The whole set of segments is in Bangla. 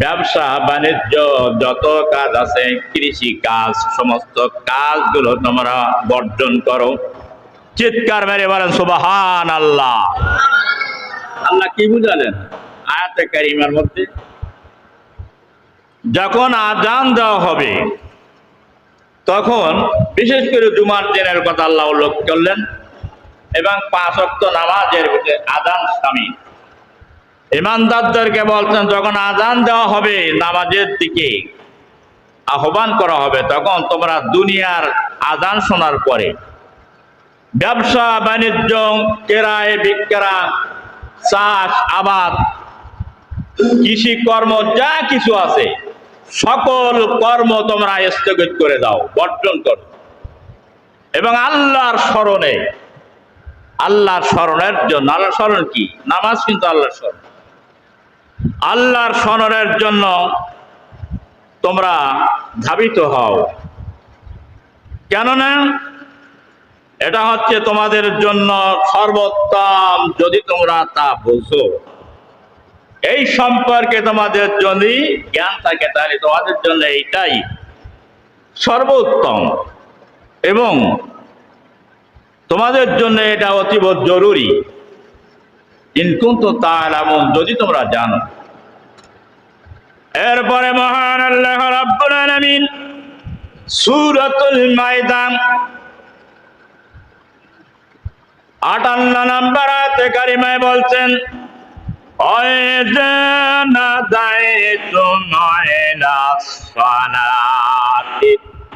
ব্যবসা বাণিজ্য যত কাজ আছে, কৃষি কাজ, সমস্ত কাজগুলো তোমরা বর্জন করো। চিৎকার মেরে বলেন সুবহানাল্লাহ। আল্লাহ কি বুঝালেন আয়াতে কারিমার মধ্যে? যখন আযান দেওয়া হবে তখন বিশেষ করে জুমার দিনের কথা আল্লাহ উল্লেখ করলেন এবং 5 ওয়াক্ত নামাজের ভিতরে আযান শামিল। ইমানদারদেরকে বলছেন যখন আযান দেওয়া হবে, নামাজের দিকে আহ্বান করা হবে, তখন তোমরা দুনিয়ার আযান শোনার পরে ব্যবসা বাণিজ্য, ক্রয় বিক্রয়, চাষ আবাদ, কৃষি কর্ম যা কিছু আছে সকল কর্ম তোমরা স্থগিত করে দাও, বর্জন করো এবং আল্লাহর স্মরণের জন্য। আল্লাহর স্মরণ কি? নামাজ কিন্তু আল্লাহর স্মরণ। আল্লাহর স্মরণের জন্য তোমরা ধাবিত হও, কেননা এটা হচ্ছে তোমাদের জন্য সর্বোত্তম। যদি তোমরা তা বুঝো, এই সম্পর্কে তোমাদের যদি জ্ঞান থাকে, তাহলে তোমাদের জন্য এইটাই সর্বোত্তম এবং তোমাদের জন্য এটা অতীব জরুরি। ইন কুনতুম তা'লামুন, যদি তোমরা জানো। এরপরে মহান আল্লাহ রাব্বুল আলামিন সূরাতুল মাইদা 58 নম্বর আয়াতে কারিমায় বলছেন, ওয়াইযানা দাইতুম ইলাস সালাতি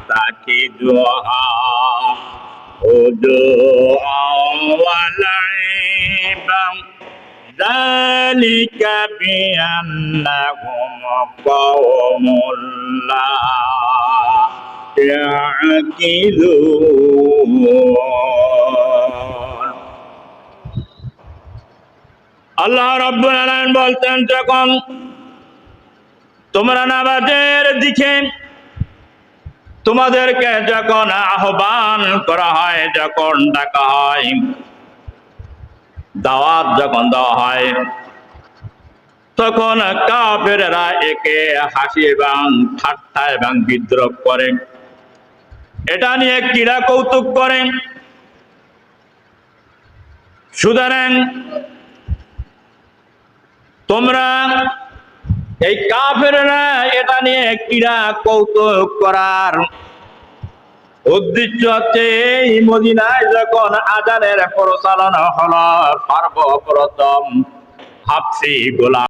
তাকিদুহা হুজুআন ওয়া লাইবান যালিকা বিআন্নাহুম কওমুন লা ইয়াকিলুন। আল্লাহ রাব্বুল আলামিন বলতেন, যখন তোমরা নামাজের দিকে তোমাদেরকে যখন আহ্বান করা হয়, যখন ডাকা হয়, দাওয়াত যখন দেওয়া হয়, তখন কাফেররা একে হাসি এবং ঠাট্টা এবং বিদ্রূপ করে, এটা নিয়ে ক্রীড়া কৌতুক করে। সুতরাং তোমরা এই কাফেররা এটা নিয়ে ক্রীড়া কৌতুক করার উদ্দেশ্য হচ্ছে, এই মদিনায় যখন আযানের প্রচলন হলো, সর্বপ্রথম হাবশী গোলাম